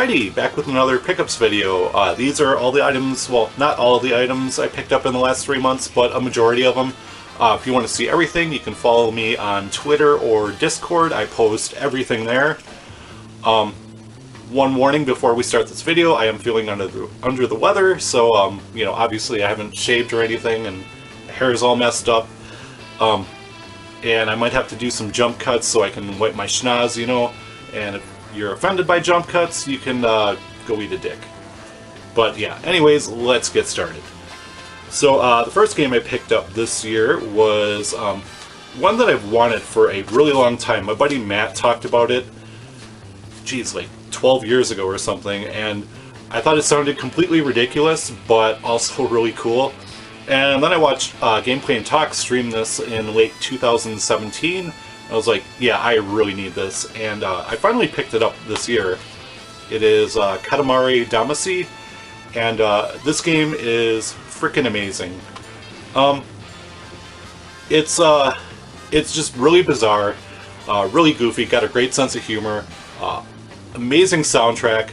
Alrighty, back with another pickups video. These are all the items, well, not all of the items I picked up in the last 3 months, but a majority of them. If you want to see everything, you can follow me on Twitter or Discord. I post everything there. One warning before we start this video, I am feeling under the weather, so, you know, obviously I haven't shaved or anything, and my hair is all messed up. And I might have to do some jump cuts so I can wipe my schnoz, you know, and if you're offended by jump cuts, you can go eat a dick. But yeah, anyways, let's get started. So the first game I picked up this year was one that I've wanted for a really long time. My buddy Matt talked about it, geez, like 12 years ago or something, and I thought it sounded completely ridiculous, but also really cool. And then I watched Gameplay and Talk stream this in late 2017. I was like, yeah, I really need this, and I finally picked it up this year. It is Katamari Damacy, and this game is freaking amazing. It's just really bizarre, really goofy, got a great sense of humor, amazing soundtrack.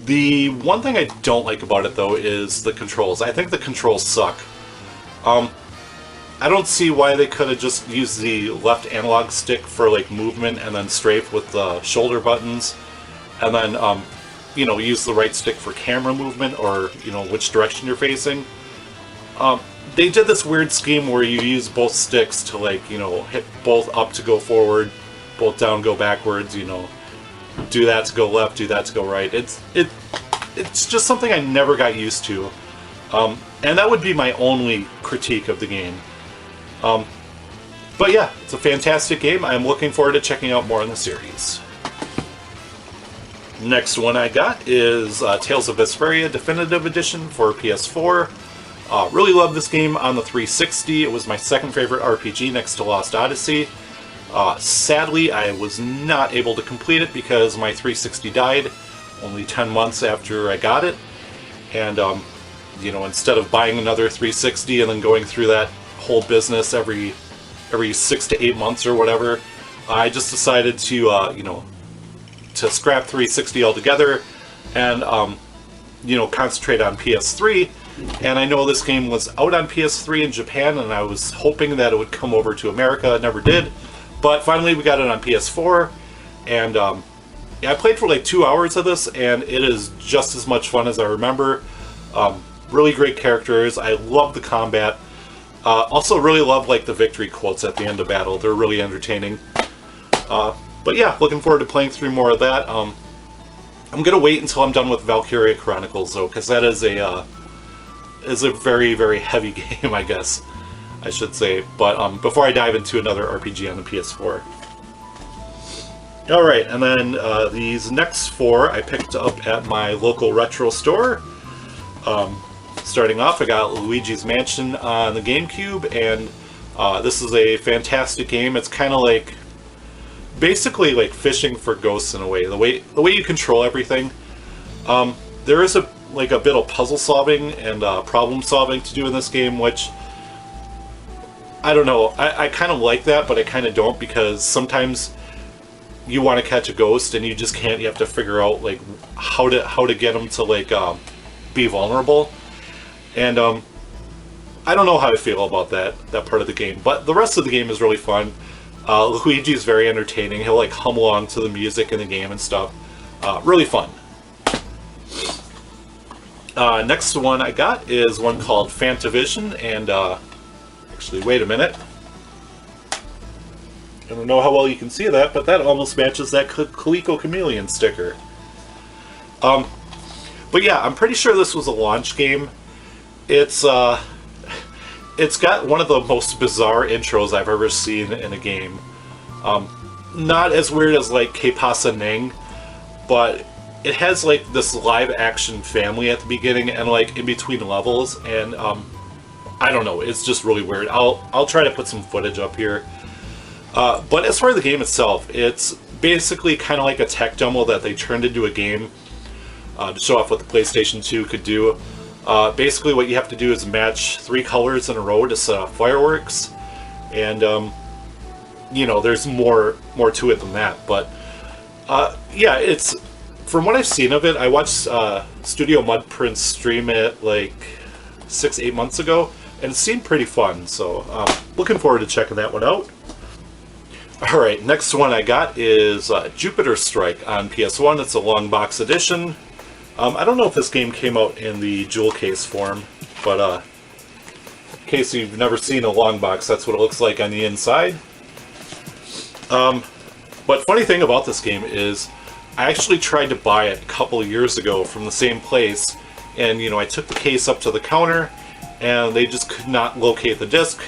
The one thing I don't like about it, though, is the controls. I think the controls suck. I don't see why they could have just used the left analog stick for like movement and then strafe with the shoulder buttons, and then you know, use the right stick for camera movement, or you know, which direction you're facing. They did this weird scheme where you use both sticks to, like, you know, hit both up to go forward, both down go backwards, you know, do that to go left, do that to go right. It's just something I never got used to, and that would be my only critique of the game. But yeah, it's a fantastic game. I'm looking forward to checking out more in the series. Next one I got is Tales of Vesperia Definitive Edition for PS4. Really love this game on the 360. It was my second favorite RPG next to Lost Odyssey. Sadly, I was not able to complete it because my 360 died only 10 months after I got it. And, you know, instead of buying another 360 and then going through that whole business every 6 to 8 months or whatever, I just decided to you know, to scrap 360 altogether and you know, concentrate on PS3. And I know this game was out on PS3 in Japan, and I was hoping that it would come over to America. It never did, but finally we got it on PS4, and yeah, I played for like 2 hours of this, and it is just as much fun as I remember. Really great characters. I love the combat. Also really love like the victory quotes at the end of battle. They're really entertaining. But yeah, looking forward to playing through more of that. I'm gonna wait until I'm done with Valkyria Chronicles though, because that is a very, very heavy game, I guess I should say. But before I dive into another RPG on the PS4. Alright, and then these next four I picked up at my local retro store. Starting off, I got Luigi's Mansion on the GameCube, and this is a fantastic game. It's kind of like, basically like fishing for ghosts in a way. The way you control everything. There is a bit of puzzle solving and problem solving to do in this game, which I don't know. I kind of like that, but I kind of don't, because sometimes you want to catch a ghost and you just can't. You have to figure out like how to get them to like be vulnerable. And I don't know how I feel about that part of the game, but the rest of the game is really fun. Luigi is very entertaining. He'll like hum along to the music in the game and stuff. Really fun. Next one I got is one called Fantavision, and actually, wait a minute. I don't know how well you can see that, but that almost matches that Coleco Chameleon sticker. But yeah, I'm pretty sure this was a launch game. It's got one of the most bizarre intros I've ever seen in a game. Not as weird as like Que Pasa Ning, but it has like this live action family at the beginning and like in between levels, and I don't know, it's just really weird. I'll try to put some footage up here. But as far as the game itself, it's basically kind of like a tech demo that they turned into a game to show off what the PlayStation 2 could do. Basically what you have to do is match 3 colors in a row to set off fireworks, and you know, there's more to it than that, but yeah, it's from what I've seen of it, I watched Studio Mudprints stream it like 6-8 months ago, and it seemed pretty fun, so looking forward to checking that one out. Alright, next one I got is Jupiter Strike on PS1. It's a long box edition. I don't know if this game came out in the jewel case form, but in case you've never seen a long box, that's what it looks like on the inside. But funny thing about this game is I actually tried to buy it a couple of years ago from the same place, and I took the case up to the counter and they just could not locate the disc.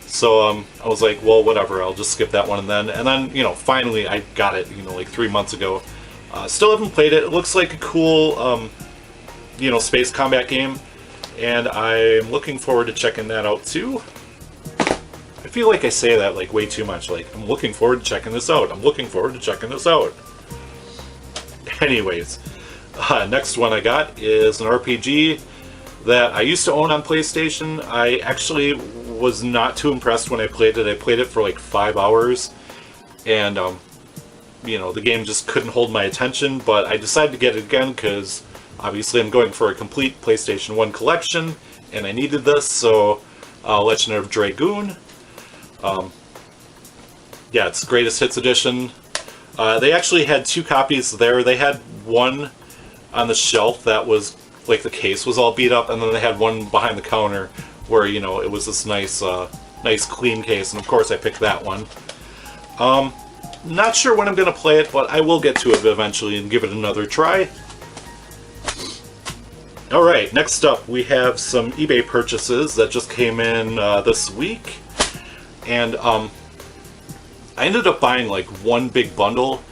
So I was like, well, whatever, I'll just skip that one. And then finally I got it, like 3 months ago. Still haven't played it. It looks like a cool, space combat game, and I'm looking forward to checking that out too. I feel like I say that like way too much. Like, I'm looking forward to checking this out. I'm looking forward to checking this out. Anyways, next one I got is an RPG that I used to own on PlayStation. I actually was not too impressed when I played it. I played it for like 5 hours, and the game just couldn't hold my attention, but I decided to get it again because obviously I'm going for a complete PlayStation 1 collection, and I needed this, so Legend of Dragoon. Yeah, it's the Greatest Hits Edition. They actually had 2 copies there. They had one on the shelf that was, like, the case was all beat up, and then they had one behind the counter where, it was this nice clean case, and of course I picked that one. Not sure when I'm going to play it, but I will get to it eventually and give it another try. Alright, next up we have some eBay purchases that just came in this week. And I ended up buying like one big bundle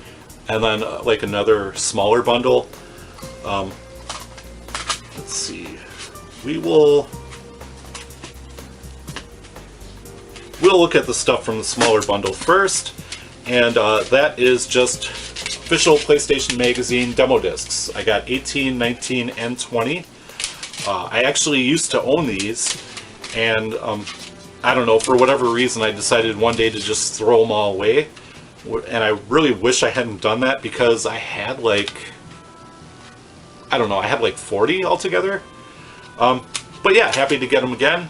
and then like another smaller bundle. Let's see. We'll look at the stuff from the smaller bundle first. And that is just official PlayStation Magazine demo discs. I got 18, 19, and 20. I actually used to own these, and I don't know, for whatever reason I decided one day to just throw them all away. And I really wish I hadn't done that, because I had like, I don't know, I had like 40 altogether. But yeah, happy to get them again.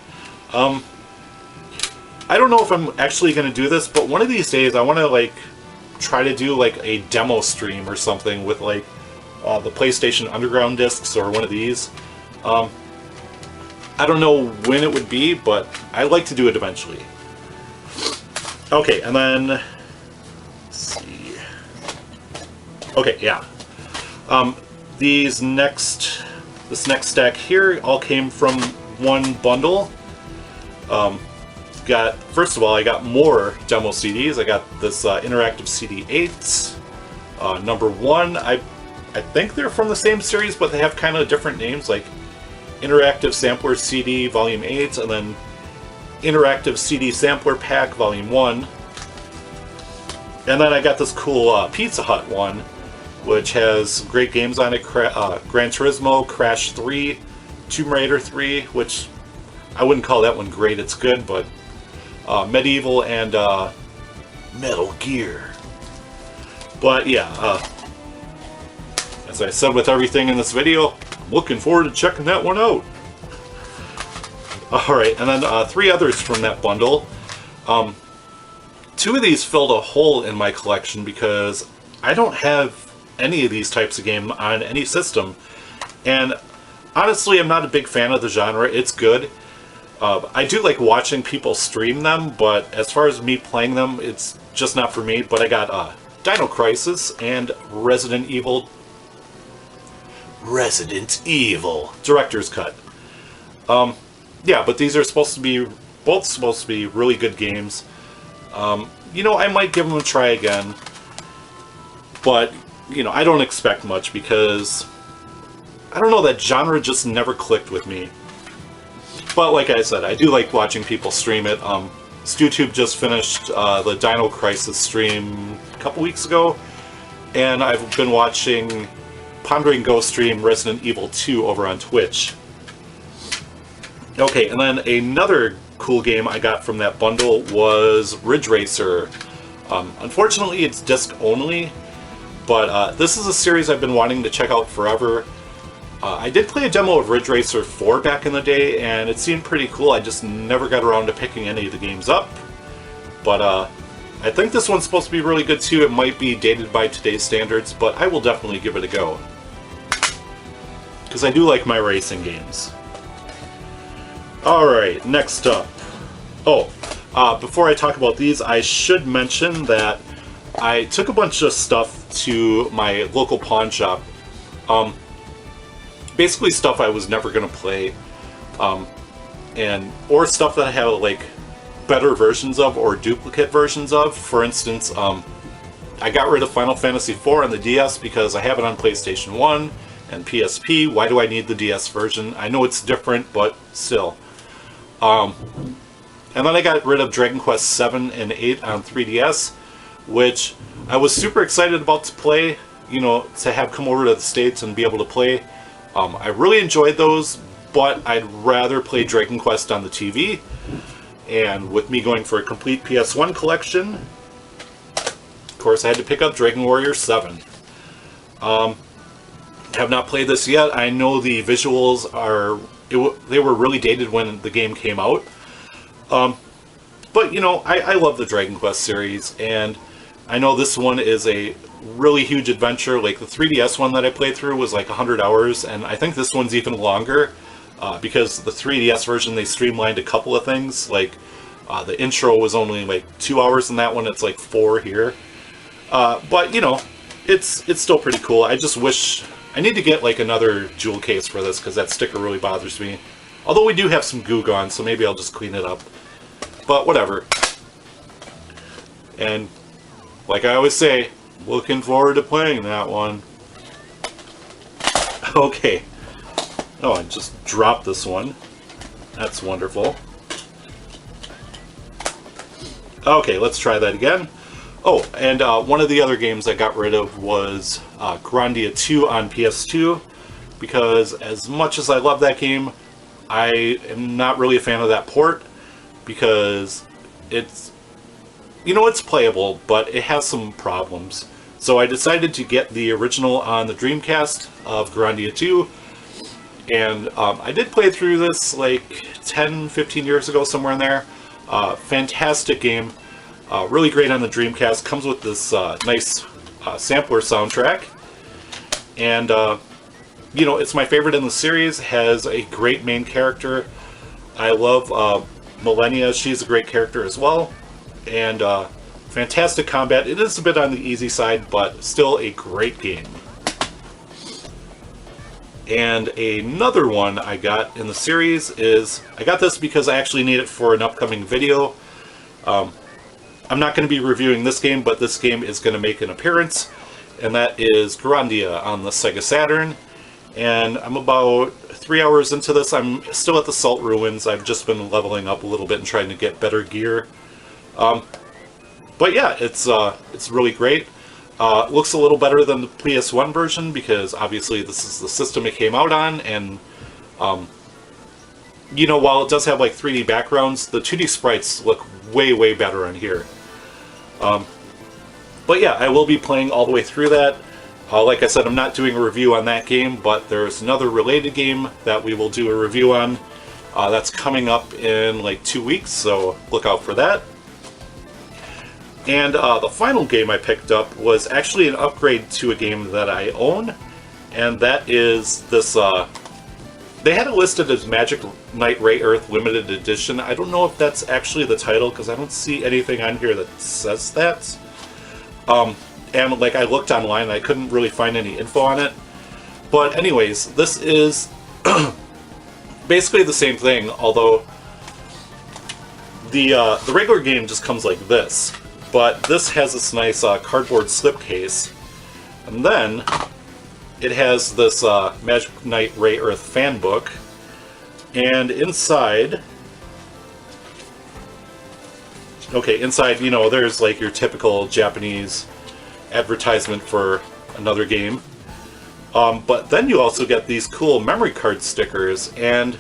I don't know if I'm actually going to do this, but one of these days I want to like try to do like a demo stream or something with like the PlayStation Underground discs or one of these. I don't know when it would be, but I'd like to do it eventually. Okay, and then let's see. Okay, yeah. This next stack here all came from one bundle. First of all, I got more demo CDs. I got this interactive CD 8s. Number 1, I think they're from the same series, but they have kind of different names, like Interactive Sampler CD Volume 8, and then Interactive CD Sampler Pack Volume 1. And then I got this cool Pizza Hut one, which has great games on it. Gran Turismo, Crash 3, Tomb Raider 3, which I wouldn't call that one great, it's good, but Medieval and Metal Gear. But yeah, as I said with everything in this video, I'm looking forward to checking that one out. Alright, and then 3 others from that bundle. 2 of these filled a hole in my collection because I don't have any of these types of game on any system. And honestly, I'm not a big fan of the genre. It's good. I do like watching people stream them, but as far as me playing them, it's just not for me. But I got Dino Crisis and Resident Evil Director's Cut. Yeah, but these are both supposed to be really good games. I might give them a try again, but I don't expect much because I don't know, that genre just never clicked with me. But like I said, I do like watching people stream it. StewTube just finished the Dino Crisis stream a couple weeks ago, and I've been watching Pondering Ghost stream Resident Evil 2 over on Twitch. Okay, and then another cool game I got from that bundle was Ridge Racer. Unfortunately, it's disc only, But this is a series I've been wanting to check out forever. I did play a demo of Ridge Racer 4 back in the day, and it seemed pretty cool. I just never got around to picking any of the games up. But I think this one's supposed to be really good too. It might be dated by today's standards, but I will definitely give it a go. Because I do like my racing games. Alright, next up. Oh, before I talk about these, I should mention that I took a bunch of stuff to my local pawn shop. Basically stuff I was never going to play. Or stuff that I have like better versions of or duplicate versions of. For instance, I got rid of Final Fantasy IV on the DS because I have it on PlayStation 1 and PSP. Why do I need the DS version? I know it's different, but still. And then I got rid of Dragon Quest VII and 8 on 3DS, which I was super excited about to play, you know, to have come over to the States and be able to play. I really enjoyed those, but I'd rather play Dragon Quest on the TV. And with me going for a complete PS1 collection, of course I had to pick up Dragon Warrior 7. Have not played this yet. I know the visuals are... they were really dated when the game came out. But, you know, I love the Dragon Quest series, and I know this one is a really huge adventure. Like, the 3DS one that I played through was like 100 hours, and I think this one's even longer, because the 3DS version, they streamlined a couple of things. Like, the intro was only like 2 hours in that one, it's like 4 here. But, you know, it's still pretty cool. I just wish... I need to get like another jewel case for this, because that sticker really bothers me. Although we do have some goo gone, so maybe I'll just clean it up. But whatever. And like I always say, looking forward to playing that one. Okay. Oh, I just dropped this one. That's wonderful. Okay, let's try that again. Oh, and one of the other games I got rid of was Grandia 2 on PS2, because as much as I love that game, I am not really a fan of that port, because it's, you know, it's playable, but it has some problems. So I decided to get the original on the Dreamcast of Grandia 2, and I did play through this like 10-15 years ago, somewhere in there. Fantastic game. Really great on the Dreamcast. Comes with this nice sampler soundtrack. And, you know, it's my favorite in the series. Has a great main character. I love Millennia. She's a great character as well. And fantastic combat. It is a bit on the easy side, but still a great game. And another one I got in the series is... I got this because I actually need it for an upcoming video. I'm not going to be reviewing this game, but this game is going to make an appearance, and that is Grandia on the Sega Saturn. And I'm about 3 hours into this. I'm still at the Salt Ruins. I've just been leveling up a little bit and trying to get better gear. But yeah, it's really great. It looks a little better than the PS1 version, because obviously this is the system it came out on, and you know, while it does have like 3D backgrounds, the 2D sprites look way better on here. But yeah, I will be playing all the way through that. Like I said, I'm not doing a review on that game, but there's another related game that we will do a review on. That's coming up in like 2 weeks, so look out for that. And the final game I picked up was actually an upgrade to a game that I own, and that is this... They had it listed as Magic Knight Ray Earth Limited Edition. I don't know if that's actually the title, because I don't see anything on here that says that. And like, I looked online and I couldn't really find any info on it. But anyways, this is basically the same thing, although the regular game just comes like this. But this has this nice cardboard slipcase. And then it has this Magic Knight Ray Earth fan book, and inside, you know, there's like your typical Japanese advertisement for another game. But then you also get these cool memory card stickers, and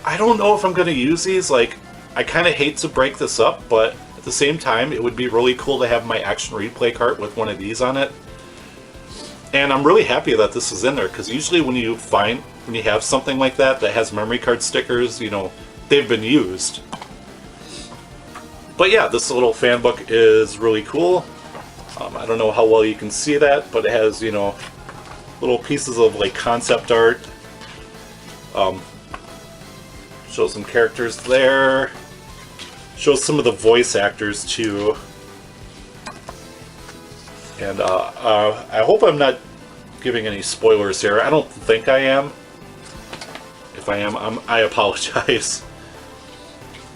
I don't know if I'm going to use these. Like, I kind of hate to break this up, but at the same time, it would be really cool to have my Action Replay cart with one of these on it. And I'm really happy that this is in there, because usually when you have something like that that has memory card stickers, you know, they've been used. But yeah, this little fan book is really cool. I don't know how well you can see that, but it has, you know, little pieces of like concept art. Shows some characters there. Shows some of the voice actors too. And I hope I'm not giving any spoilers here. I don't think I am. If I am, I apologize.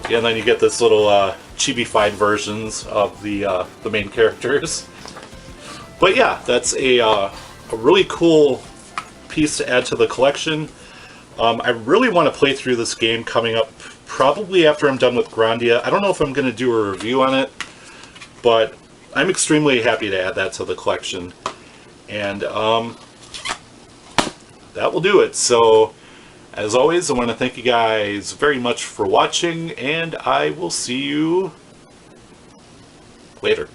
And then you get this little chibi-fied versions of the main characters. But yeah, that's a really cool piece to add to the collection. I really want to play through this game coming up, probably after I'm done with Grandia. I don't know if I'm going to do a review on it, but I'm extremely happy to add that to the collection. And that will do it. So, as always, I want to thank you guys very much for watching, and I will see you later.